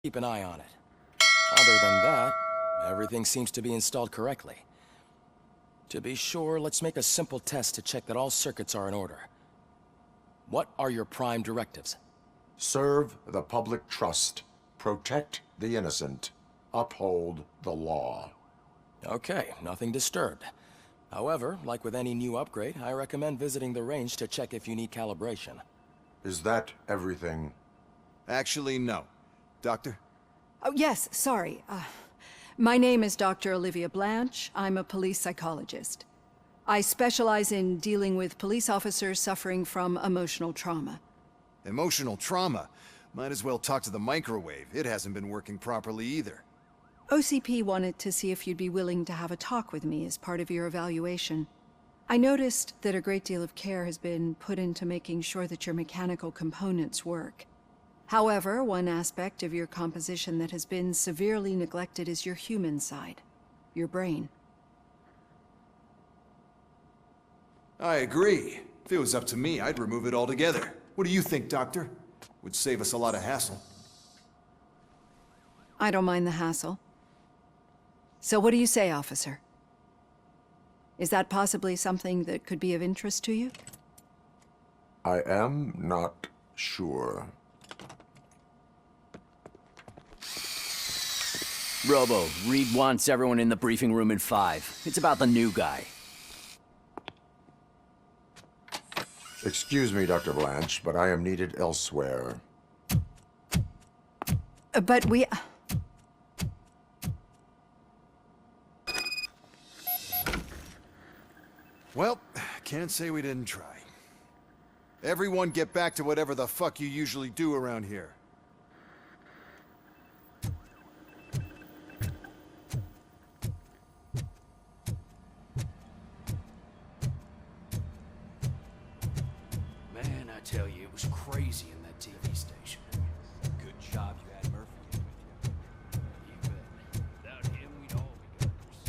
keep an eye on it. Other than that, everything seems to be installed correctly. To be sure, let's make a simple test to check that all circuits are in order. What are your prime directives? Serve the public trust, protect the innocent, uphold the law. Okay, nothing disturbed. However, like with any new upgrade, I recommend visiting the range to check if you need calibration. Is that everything? Actually, no. Doctor? Oh, yes, sorry. My name is Dr. Olivia Blanche. I'm a police psychologist. I specialize in dealing with police officers suffering from emotional trauma. Emotional trauma? Might as well talk to the microwave. It hasn't been working properly either. OCP wanted to see if you'd be willing to have a talk with me as part of your evaluation. I noticed that a great deal of care has been put into making sure that your mechanical components work. However, one aspect of your composition that has been severely neglected is your human side, your brain. I agree. If it was up to me, I'd remove it altogether. What do you think, Doctor? Would save us a lot of hassle. I don't mind the hassle. So what do you say, officer? Is that possibly something that could be of interest to you? I am not sure. Robo, Reed wants everyone in the briefing room in 5. It's about the new guy. Excuse me, Dr. Blanche, but I am needed elsewhere. But we... Well, can't say we didn't try. Everyone get back to whatever the fuck you usually do around here. Man, I tell you, it was crazy in that TV station. Good job you had Murphy in with you. You bet. Without him, we'd all be governors.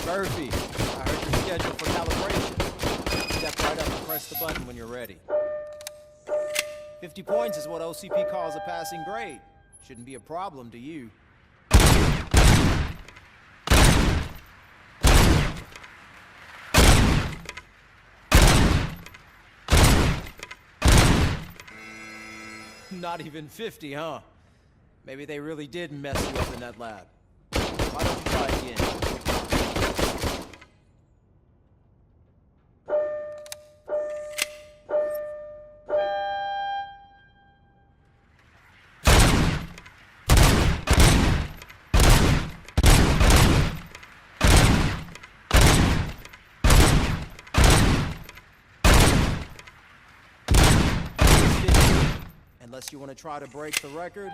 Murphy, I heard you're scheduled for calibration. Step right up and press the button when you're ready. 50 points is what OCP calls a passing grade. Shouldn't be a problem to you. Not even 50, huh? Maybe they really did mess you up in that lab. Why don't you try again? Unless you want to try to break the record.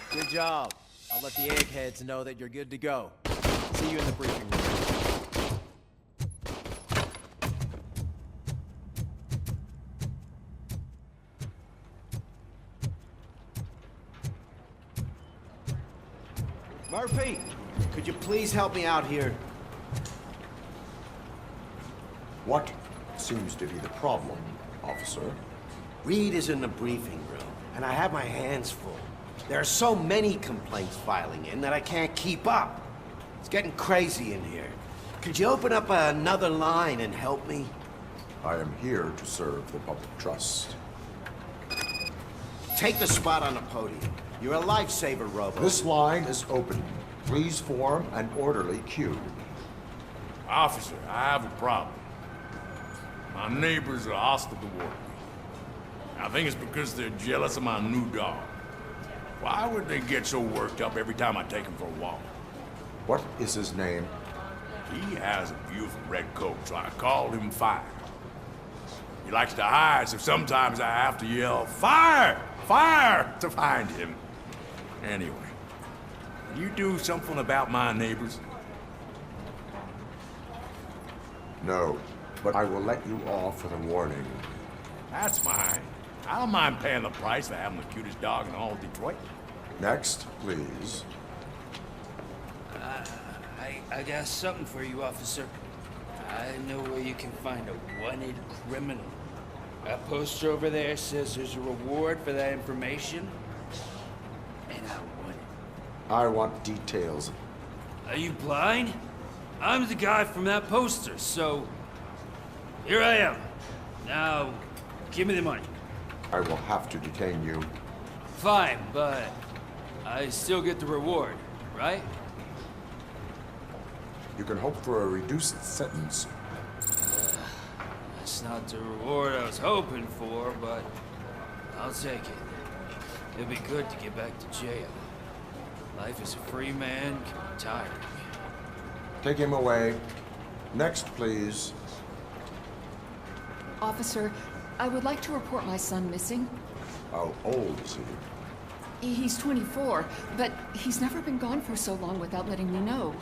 Good job. I'll let the eggheads know that you're good to go. See you in the briefing room. Murphy, could you please help me out here? What seems to be the problem, officer? Reed is in the briefing room, and I have my hands full. There are so many complaints filing in that I can't keep up. It's getting crazy in here. Could you open up another line and help me? I am here to serve the public trust. Take the spot on the podium. You're a lifesaver, Robo. This line is open. Please form an orderly queue. Officer, I have a problem. My neighbors are hostile toward me. I think it's because they're jealous of my new dog. Why would they get so worked up every time I take him for a walk? What is his name? He has a beautiful red coat, so I called him Fire. He likes to hide, so sometimes I have to yell, "Fire! Fire!" to find him. Anyway, you do something about my neighbors? No, but I will let you off with a warning. That's fine. I don't mind paying the price for having the cutest dog in all of Detroit. Next, please. I got something for you, officer. I know where you can find a wanted criminal. That poster over there says there's a reward for that information, and I want it. I want details. Are you blind? I'm the guy from that poster, so here I am. Now, give me the money. I will have to detain you. Fine, but I still get the reward, right? You can hope for a reduced sentence. That's not the reward I was hoping for, but I'll take it. It'd be good to get back to jail. Life as a free man can be tiring. Take him away. Next, please. Officer, I would like to report my son missing. How old is he? He's 24, but he's never been gone for so long without letting me know.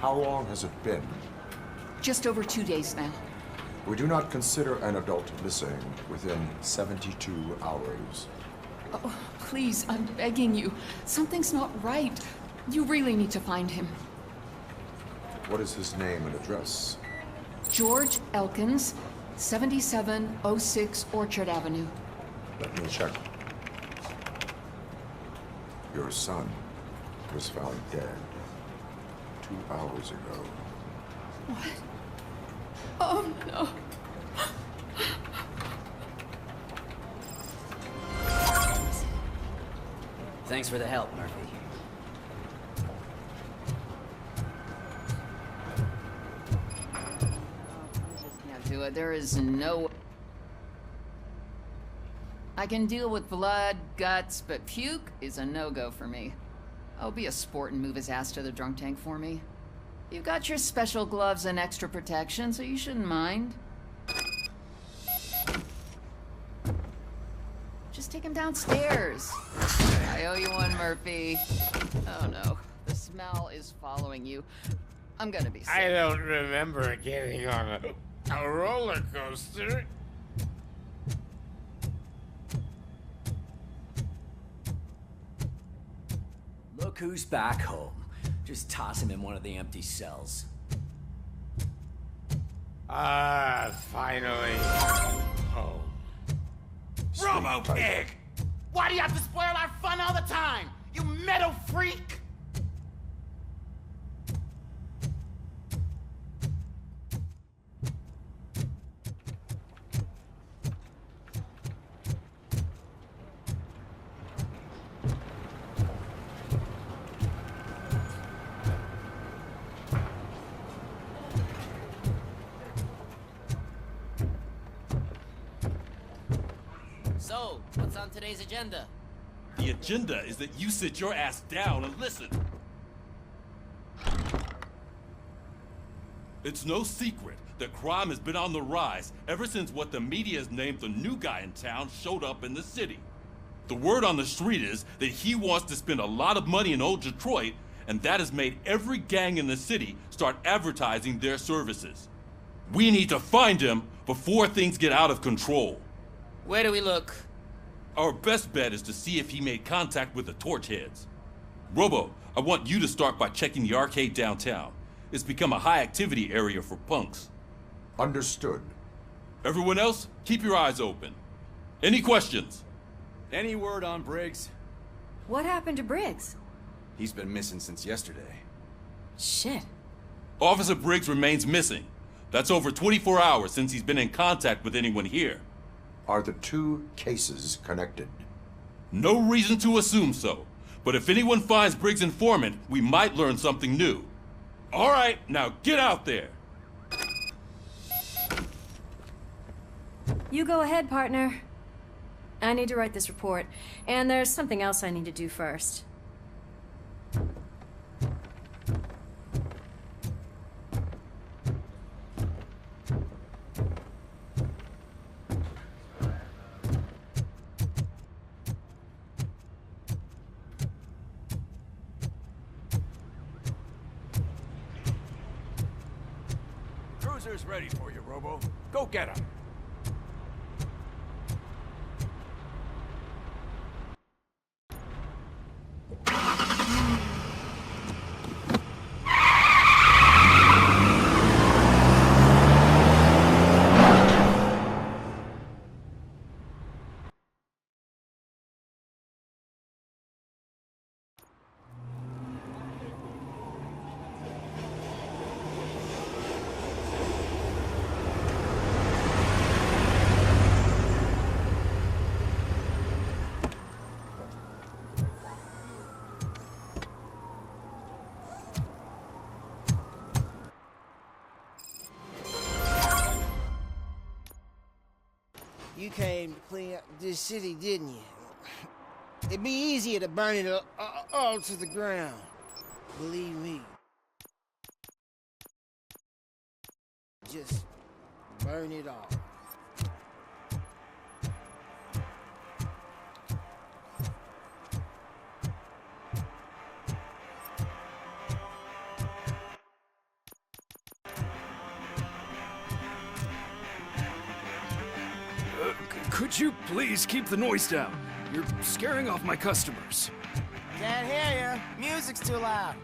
How long has it been? Just over 2 days now. We do not consider an adult missing within 72 hours. Oh, please, I'm begging you. Something's not right. You really need to find him. What is his name and address? George Elkins, 7706 Orchard Avenue. Let me check. Your son was found dead 2 hours ago. What? Oh, no. Thanks for the help, Murphy. Can't do it. There is no... I can deal with blood, guts, but puke is a no-go for me. I'll be a sport and move his ass to the drunk tank for me. You've got your special gloves and extra protection, so you shouldn't mind. Just take him downstairs. I owe you one, Murphy. Oh no, the smell is following you. I'm gonna be sick. I don't remember getting on a roller coaster. Look who's back home. Just toss him in one of the empty cells. Finally. Home. Robo-Pig! Why do you have to spoil our fun all the time? You metal freak! So, what's on today's agenda? The agenda is that you sit your ass down and listen. It's no secret that crime has been on the rise ever since what the media has named the new guy in town showed up in the city. The word on the street is that he wants to spend a lot of money in old Detroit, and that has made every gang in the city start advertising their services. We need to find him before things get out of control. Where do we look? Our best bet is to see if he made contact with the torch heads. Robo, I want you to start by checking the arcade downtown. It's become a high-activity area for punks. Understood. Everyone else, keep your eyes open. Any questions? Any word on Briggs? What happened to Briggs? He's been missing since yesterday. Shit. Officer Briggs remains missing. That's over 24 hours since he's been in contact with anyone here. Are the two cases connected? No reason to assume so. But if anyone finds Briggs' informant, we might learn something new. All right, now get out there. You go ahead, partner. I need to write this report, and there's something else I need to do first. Cruiser's ready for you, Robo. Go get him. You came to clean up this city, didn't you? It'd be easier to burn it all to the ground. Believe me. Just burn it all. Could you please keep the noise down? You're scaring off my customers. Can't hear you. Music's too loud.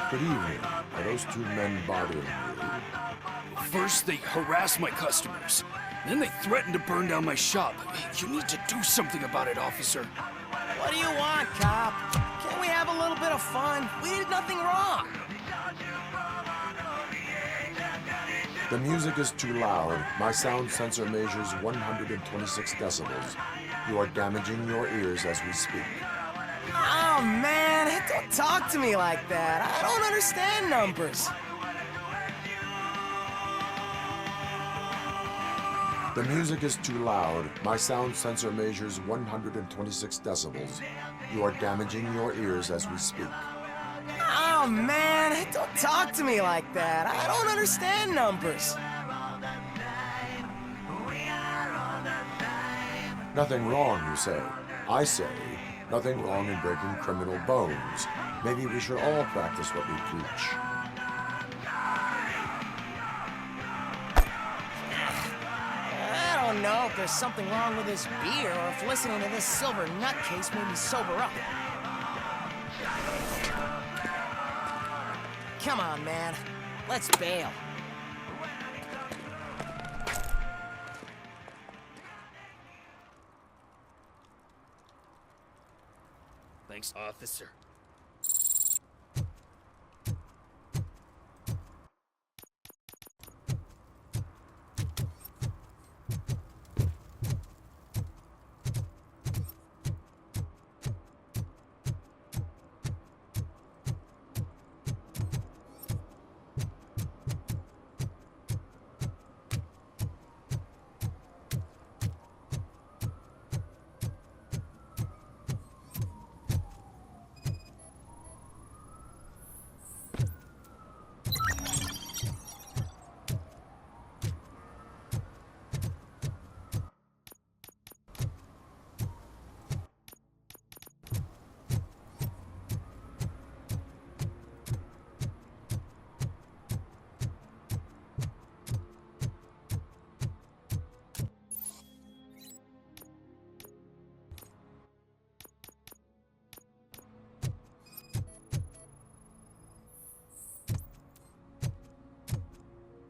Good evening. Are those two men bothering you? First, they harass my customers. Then they threaten to burn down my shop. You need to do something about it, officer. What do you want, cop? Can't we have a little bit of fun? We did nothing wrong. The music is too loud. My sound sensor measures 126 decibels. You are damaging your ears as we speak. Oh, man, don't talk to me like that. I don't understand numbers. The music is too loud. My sound sensor measures 126 decibels. You are damaging your ears as we speak. Oh, man, don't talk to me like that. I don't understand numbers. Nothing wrong, you say. I say, nothing wrong in breaking criminal bones. Maybe we should all practice what we preach. I don't know if there's something wrong with this beer or if listening to this silver nutcase made me sober up. Come on, man. Let's bail. Thanks, officer.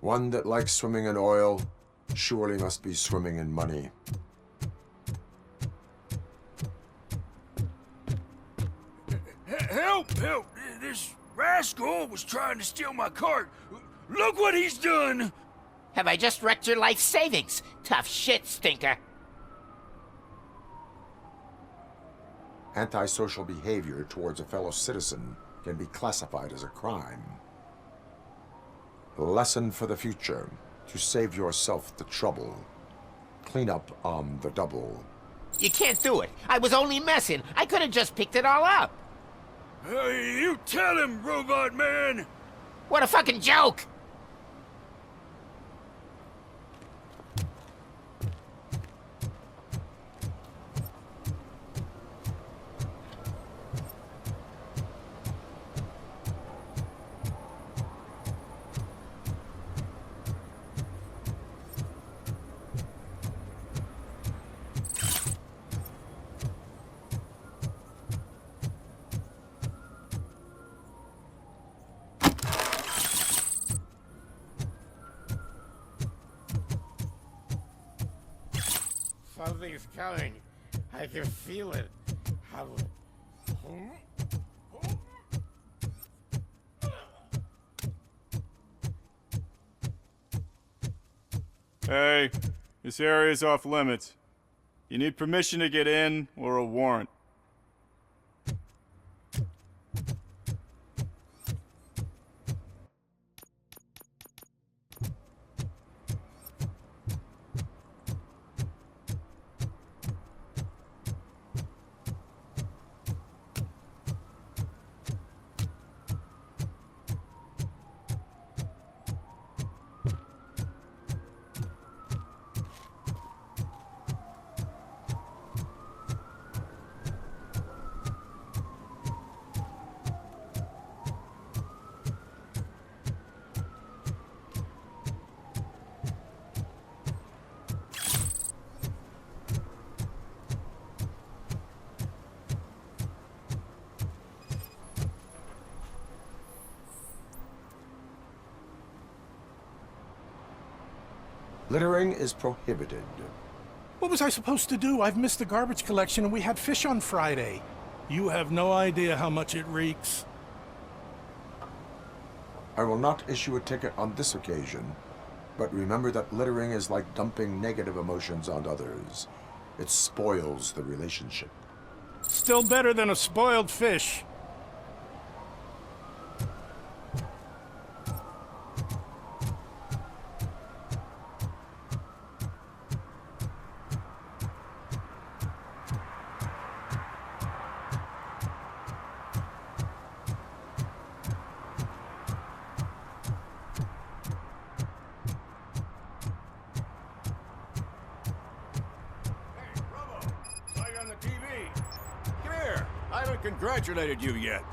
One that likes swimming in oil surely must be swimming in money. Help! Help! This rascal was trying to steal my cart. Look what he's done! Have I just wrecked your life savings? Tough shit, stinker. Antisocial behavior towards a fellow citizen can be classified as a crime. Lesson for the future. To save yourself the trouble. Clean up on the double. You can't do it. I was only messing. I could have just picked it all up. You tell him, robot man! What a fucking joke! Something's coming. I can feel it. Hey, this area is off limits. You need permission to get in or a warrant. Littering is prohibited. What was I supposed to do? I've missed the garbage collection and we had fish on Friday. You have no idea how much it reeks. I will not issue a ticket on this occasion, but remember that littering is like dumping negative emotions on others. It spoils the relationship. Still better than a spoiled fish. Congratulated you yet.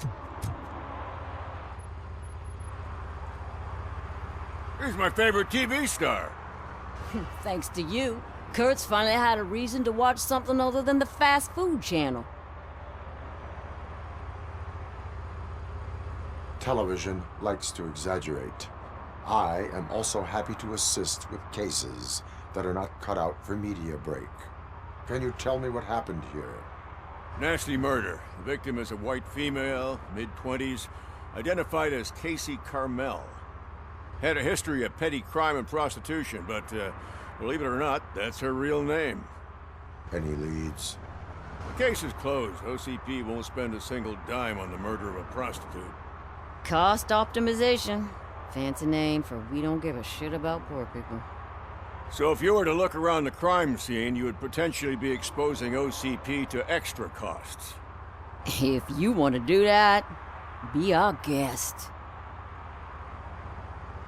He's my favorite TV star. Thanks to you, Kurt's finally had a reason to watch something other than the fast food channel. Television likes to exaggerate. I am also happy to assist with cases that are not cut out for media break. Can you tell me what happened here? Nasty murder. The victim is a white female, mid-20s, identified as Casey Carmel. Had a history of petty crime and prostitution, but believe it or not, that's her real name. Any leads? The case is closed. OCP won't spend a single dime on the murder of a prostitute. Cost optimization. Fancy name for we don't give a shit about poor people. So if you were to look around the crime scene, you would potentially be exposing OCP to extra costs. If you want to do that, be our guest.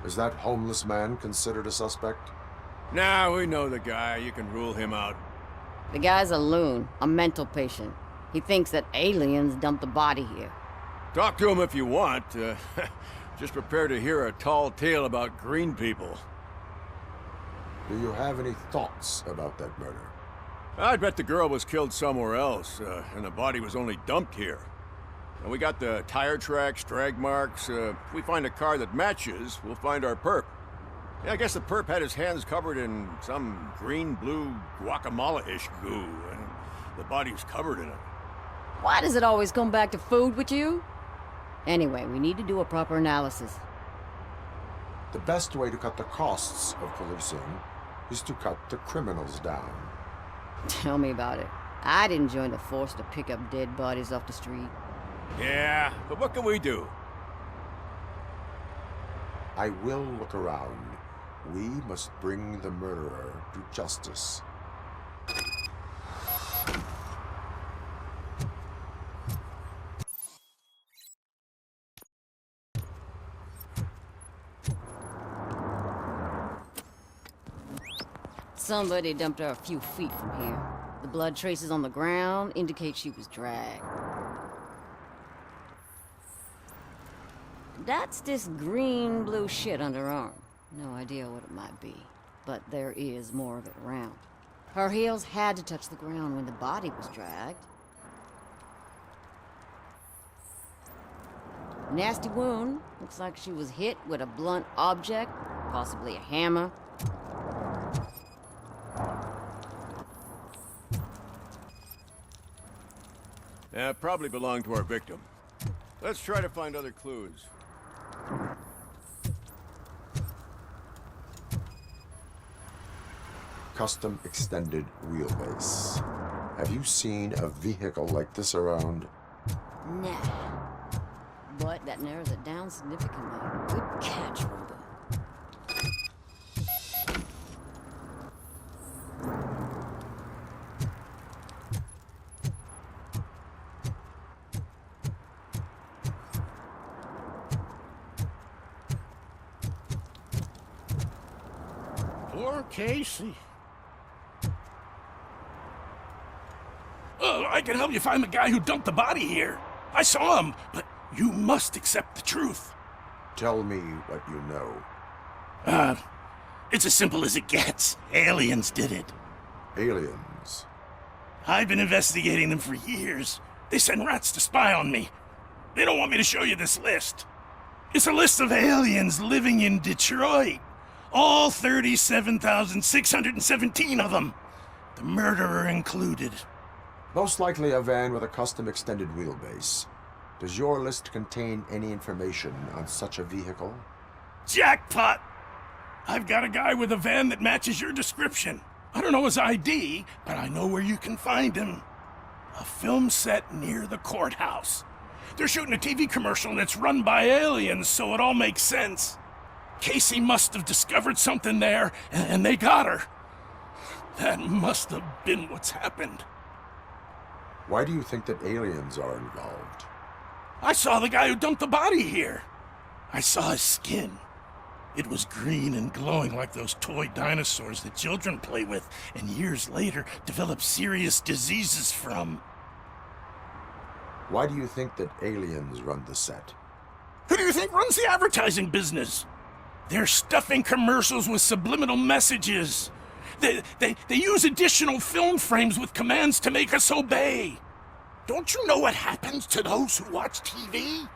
Is that homeless man considered a suspect? Nah, we know the guy. You can rule him out. The guy's a loon, a mental patient. He thinks that aliens dumped the body here. Talk to him if you want. Just prepare to hear a tall tale about green people. Do you have any thoughts about that murder? I'd bet the girl was killed somewhere else, and the body was only dumped here. And we got the tire tracks, drag marks. If we find a car that matches, we'll find our perp. Yeah, I guess the perp had his hands covered in some green-blue guacamole-ish goo, and the body was covered in it. Why does it always come back to food with you? Anyway, we need to do a proper analysis. The best way to cut the costs of policing is to cut the criminals down. Tell me about it. I didn't join the force to pick up dead bodies off the street. Yeah, but what can we do? I will look around. We must bring the murderer to justice. Somebody dumped her a few feet from here. The blood traces on the ground indicate she was dragged. That's this green-blue shit under her arm. No idea what it might be, but there is more of it around. Her heels had to touch the ground when the body was dragged. Nasty wound. Looks like she was hit with a blunt object, possibly a hammer. Yeah, probably belonged to our victim. Let's try to find other clues. Custom extended wheelbase. Have you seen a vehicle like this around? Nah. But that narrows it down significantly. Good catch, Robo. Poor Casey. Oh, I can help you find the guy who dumped the body here. I saw him, but you must accept the truth. Tell me what you know. It's as simple as it gets. Aliens did it. Aliens? I've been investigating them for years. They send rats to spy on me. They don't want me to show you this list. It's a list of aliens living in Detroit. All 37,617 of them. The murderer included. Most likely a van with a custom extended wheelbase. Does your list contain any information on such a vehicle? Jackpot! I've got a guy with a van that matches your description. I don't know his ID, but I know where you can find him. A film set near the courthouse. They're shooting a TV commercial that's run by aliens, so it all makes sense. Casey must have discovered something there, and they got her. That must have been what's happened. Why do you think that aliens are involved? I saw the guy who dumped the body here. I saw his skin. It was green and glowing like those toy dinosaurs that children play with and years later develop serious diseases from. Why do you think that aliens run the set? Who do you think runs the advertising business? They're stuffing commercials with subliminal messages. They use additional film frames with commands to make us obey. Don't you know what happens to those who watch TV?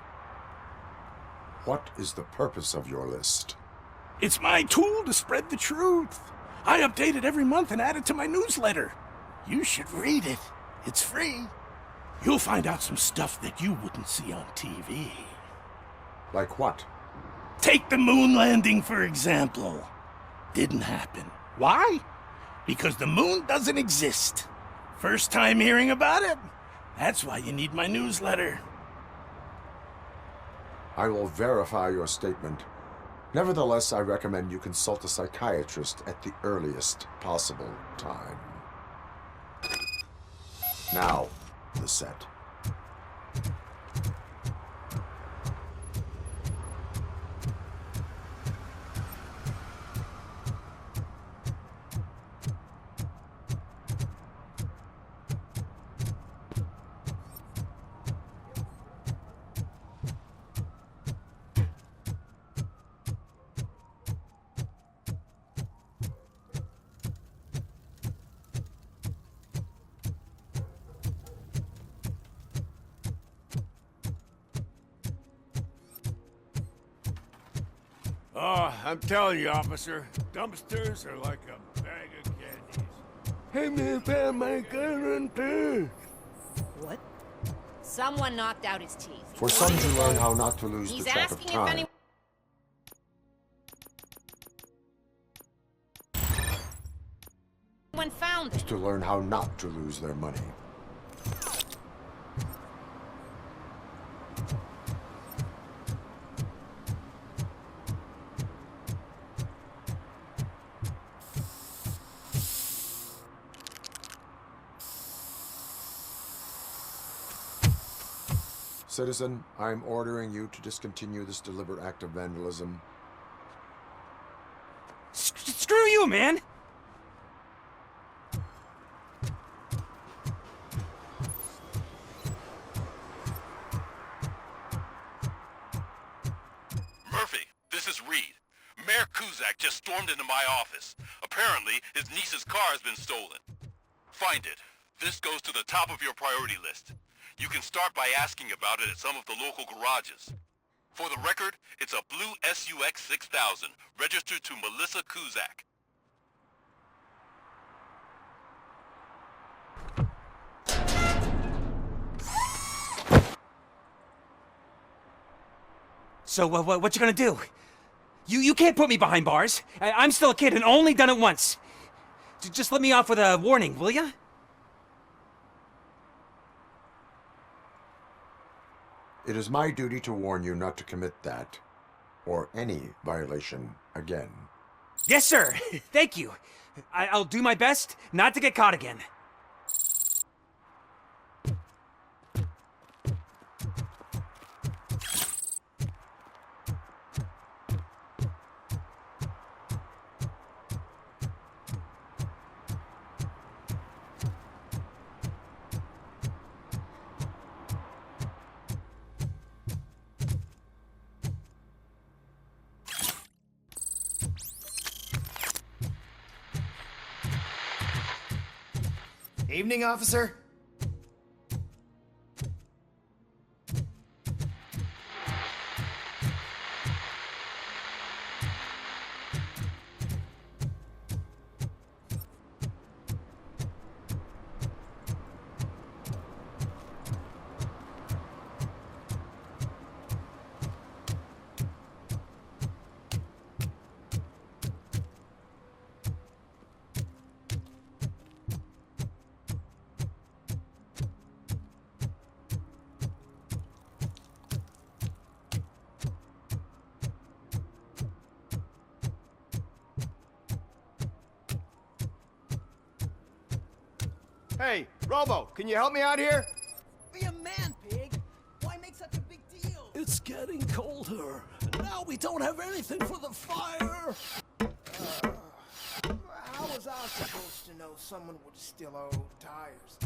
What is the purpose of your list? It's my tool to spread the truth. I update it every month and add it to my newsletter. You should read it. It's free. You'll find out some stuff that you wouldn't see on TV. Like what? Take the moon landing, for example. Didn't happen. Why? Because the moon doesn't exist. First time hearing about it? That's why you need my newsletter. I will verify your statement. Nevertheless, I recommend you consult a psychiatrist at the earliest possible time. Now, the set. Oh, I'm telling you, officer, dumpsters are like a bag of candies. Hey, man, found my gun too. What? Someone knocked out his teeth. For some to learn how not to lose He's the track of asking if time. anyone found it. To learn how not to lose their money. Citizen, I'm ordering you to discontinue this deliberate act of vandalism. Screw you, man! Murphy, this is Reed. Mayor Kuzak just stormed into my office. Apparently, his niece's car has been stolen. Find it. This goes to the top of your priority list. You can start by asking about it at some of the local garages. For the record, it's a blue SUX 6000, registered to Melissa Kuzak. So, what you gonna do? You can't put me behind bars. I'm still a kid and only done it once. Just let me off with a warning, will ya? It is my duty to warn you not to commit that, or any violation, again. Yes, sir. Thank you. I'll do my best not to get caught again. Evening, officer. Hey, Robo, can you help me out here? Be a man, pig. Why make such a big deal? It's getting colder. And now we don't have anything for the fire. How was I supposed to know someone would steal our old tires?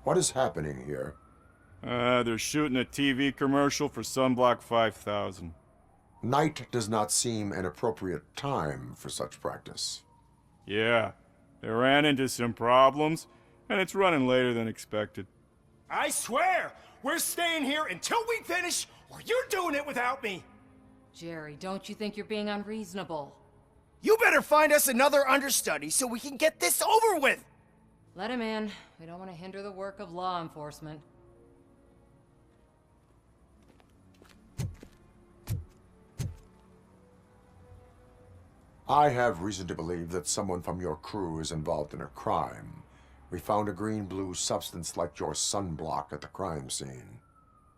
What is happening here? They're shooting a TV commercial for Sunblock 5000. Night does not seem an appropriate time for such practice. Yeah, they ran into some problems, and it's running later than expected. I swear, we're staying here until we finish, or you're doing it without me. Jerry, don't you think you're being unreasonable? You better find us another understudy so we can get this over with. Let him in. We don't want to hinder the work of law enforcement. I have reason to believe that someone from your crew is involved in a crime. We found a green-blue substance like your sunblock at the crime scene.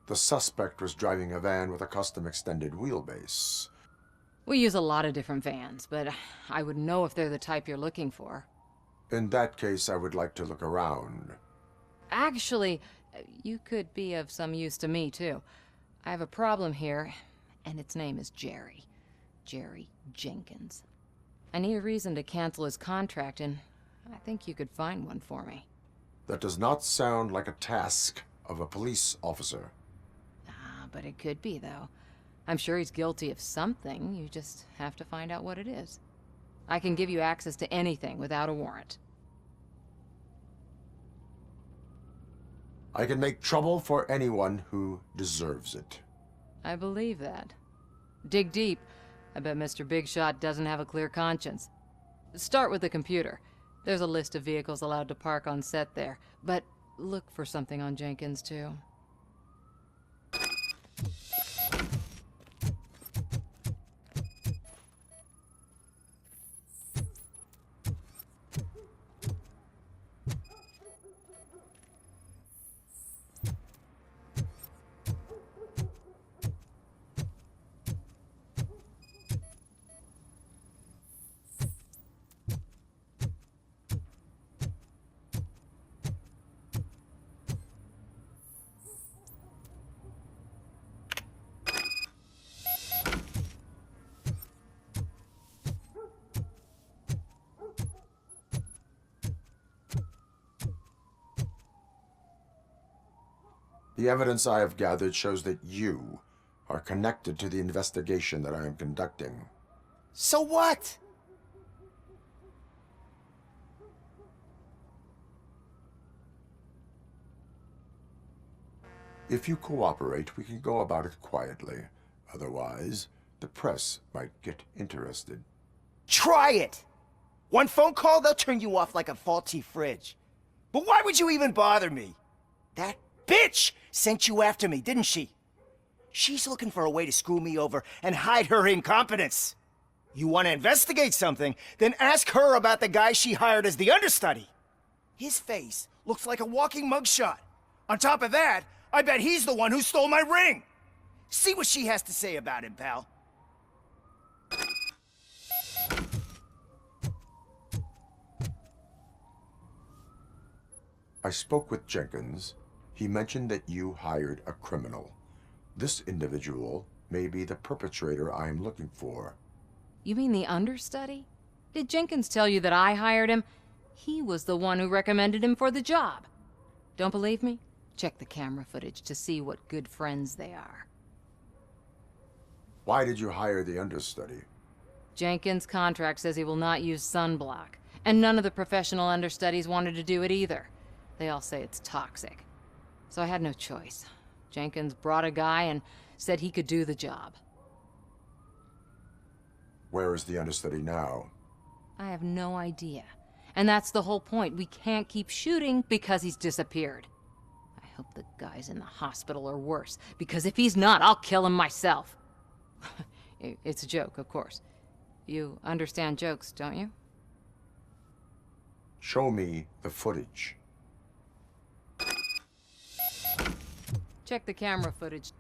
The suspect was driving a van with a custom extended wheelbase. We use a lot of different vans, but I wouldn't know if they're the type you're looking for. In that case, I would like to look around. Actually, you could be of some use to me, too. I have a problem here, and its name is Jerry. Jerry Jenkins. I need a reason to cancel his contract, and I think you could find one for me. That does not sound like a task of a police officer. But it could be, though. I'm sure he's guilty of something. You just have to find out what it is. I can give you access to anything without a warrant. I can make trouble for anyone who deserves it. I believe that. Dig deep. I bet Mr. Big Shot doesn't have a clear conscience. Start with the computer. There's a list of vehicles allowed to park on set there. But look for something on Jenkins, too. The evidence I have gathered shows that you are connected to the investigation that I am conducting. So what? If you cooperate, we can go about it quietly. Otherwise, the press might get interested. Try it! One phone call, they'll turn you off like a faulty fridge. But why would you even bother me? That bitch sent you after me, didn't she? She's looking for a way to screw me over and hide her incompetence. You want to investigate something, then ask her about the guy she hired as the understudy. His face looks like a walking mugshot. On top of that, I bet he's the one who stole my ring. See what she has to say about him, pal. I spoke with Jenkins. He mentioned that you hired a criminal. This individual may be the perpetrator I am looking for. You mean the understudy? Did Jenkins tell you that I hired him? He was the one who recommended him for the job. Don't believe me? Check the camera footage to see what good friends they are. Why did you hire the understudy? Jenkins' contract says he will not use sunblock, and none of the professional understudies wanted to do it either. They all say it's toxic. So I had no choice. Jenkins brought a guy and said he could do the job. Where is the understudy now? I have no idea. And that's the whole point. We can't keep shooting because he's disappeared. I hope the guy's in the hospital or worse, because if he's not, I'll kill him myself. It's a joke, of course. You understand jokes, don't you? Show me the footage. Check the camera footage.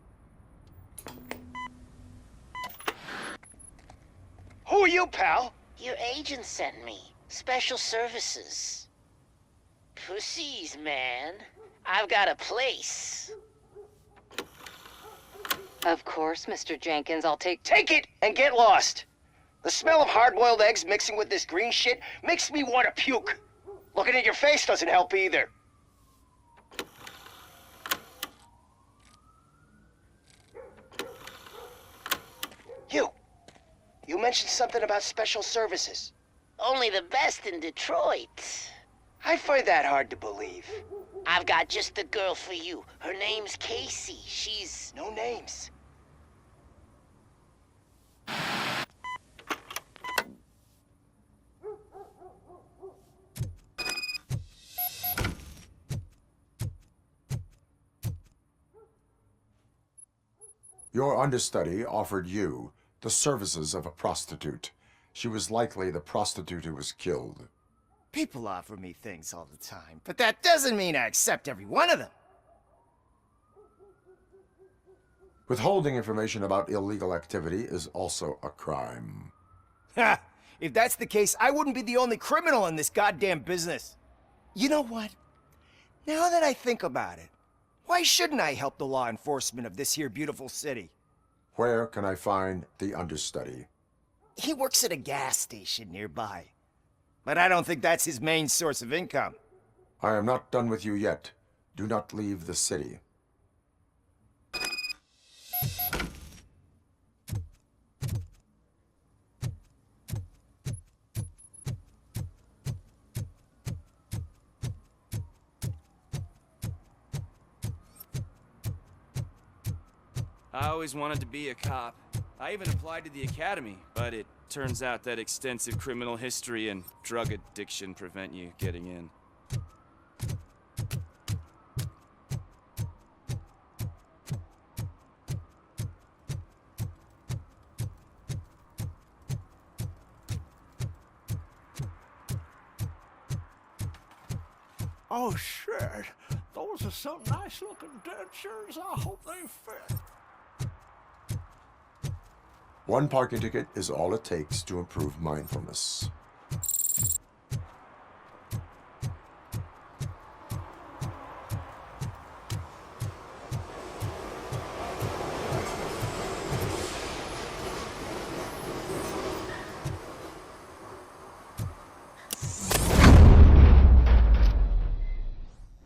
Who are you, pal? Your agent sent me. Special services. Pussies, man. I've got a place. Of course, Mr. Jenkins, I'll take Take it and get lost. The smell of hard-boiled eggs mixing with this green shit makes me want to puke. Looking at your face doesn't help either. You mentioned something about special services. Only the best in Detroit. I find that hard to believe. I've got just the girl for you. Her name's Casey. She's... No names. Your understudy offered you the services of a prostitute. She was likely the prostitute who was killed. People offer me things all the time, but that doesn't mean I accept every one of them. Withholding information about illegal activity is also a crime. Ha! If that's the case, I wouldn't be the only criminal in this goddamn business. You know what? Now that I think about it, why shouldn't I help the law enforcement of this here beautiful city? Where can I find the understudy? He works at a gas station nearby. But I don't think that's his main source of income. I am not done with you yet. Do not leave the city. I always wanted to be a cop. I even applied to the academy, but it turns out that extensive criminal history and drug addiction prevent you getting in. Oh, shit. Those are some nice-looking dentures. I hope they fit. One parking ticket is all it takes to improve mindfulness.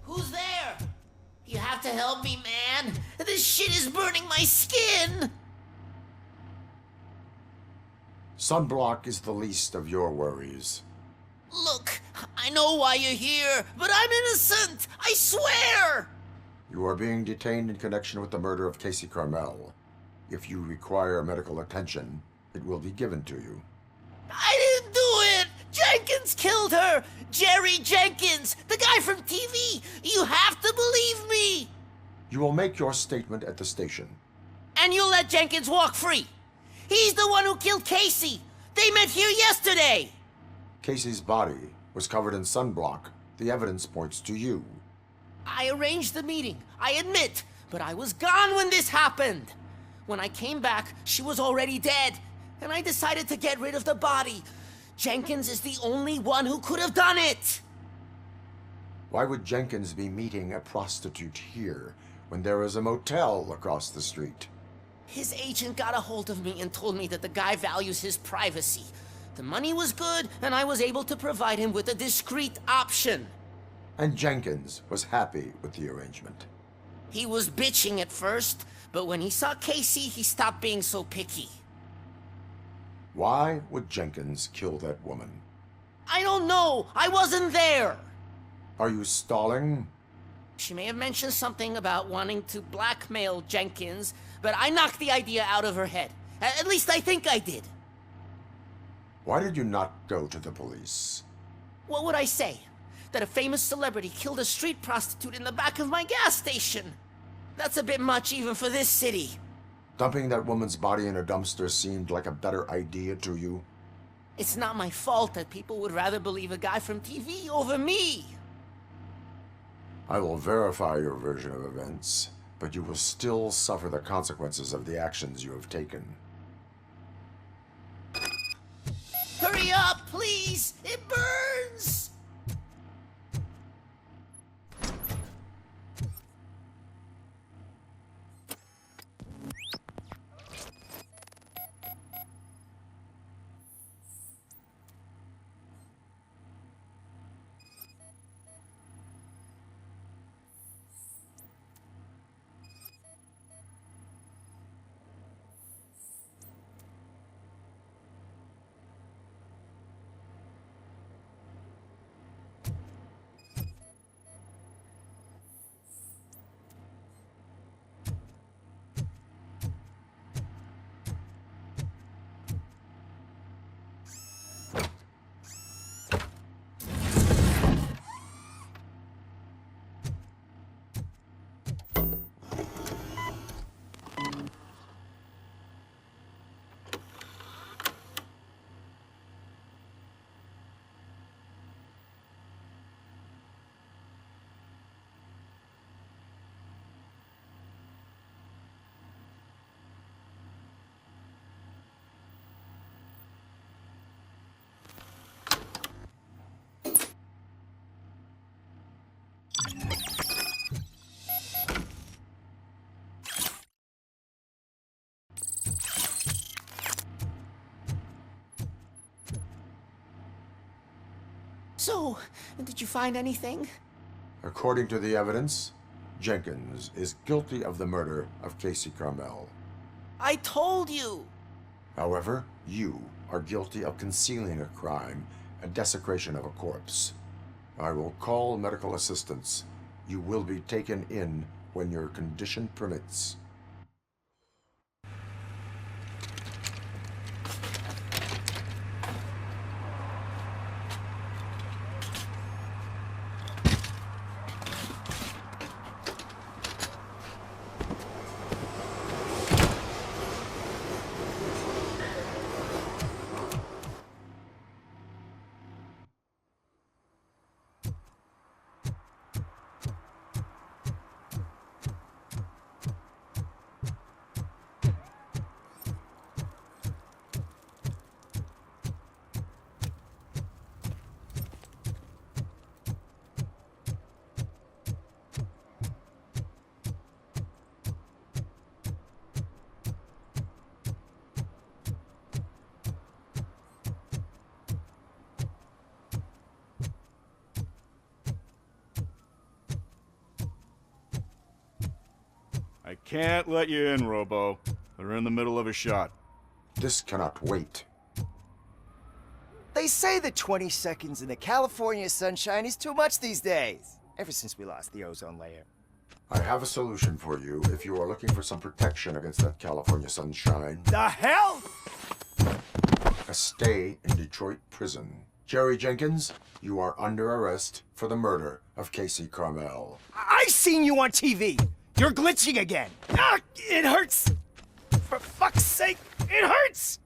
Who's there? You have to help me, man. is burning my skin! Sunblock is the least of your worries. Look, I know why you're here, but I'm innocent! I swear! You are being detained in connection with the murder of Casey Carmel. If you require medical attention, it will be given to you. I didn't do it! Jenkins killed her! Jerry Jenkins! The guy from TV! You have to believe me! You will make your statement at the station. And you'll let Jenkins walk free! He's the one who killed Casey! They met here yesterday! Casey's body was covered in sunblock. The evidence points to you. I arranged the meeting, I admit, but I was gone when this happened. When I came back, she was already dead, and I decided to get rid of the body. Jenkins is the only one who could have done it! Why would Jenkins be meeting a prostitute here when there is a motel across the street? His agent got a hold of me and told me that the guy values his privacy. The money was good, and I was able to provide him with a discreet option. And Jenkins was happy with the arrangement. He was bitching at first, but when he saw Casey, he stopped being so picky. Why would Jenkins kill that woman? I don't know! I wasn't there! Are you stalling? She may have mentioned something about wanting to blackmail Jenkins, but I knocked the idea out of her head. At least I think I did. Why did you not go to the police? What would I say? That a famous celebrity killed a street prostitute in the back of my gas station? That's a bit much even for this city. Dumping that woman's body in a dumpster seemed like a better idea to you? It's not my fault that people would rather believe a guy from TV over me. I will verify your version of events, but you will still suffer the consequences of the actions you have taken. Hurry up, please! It burns! So, did you find anything? According to the evidence, Jenkins is guilty of the murder of Casey Carmel. I told you! However, you are guilty of concealing a crime and desecration of a corpse. I will call medical assistance. You will be taken in when your condition permits. can't let you in, Robo. They're in the middle of a shot. This cannot wait. They say that 20 seconds in the California sunshine is too much these days. Ever since we lost the ozone layer. I have a solution for you if you are looking for some protection against that California sunshine. The hell? A stay in Detroit prison. Jerry Jenkins, you are under arrest for the murder of Casey Carmel. I seen you on TV. You're glitching again. Ah, it hurts. For fuck's sake, it hurts.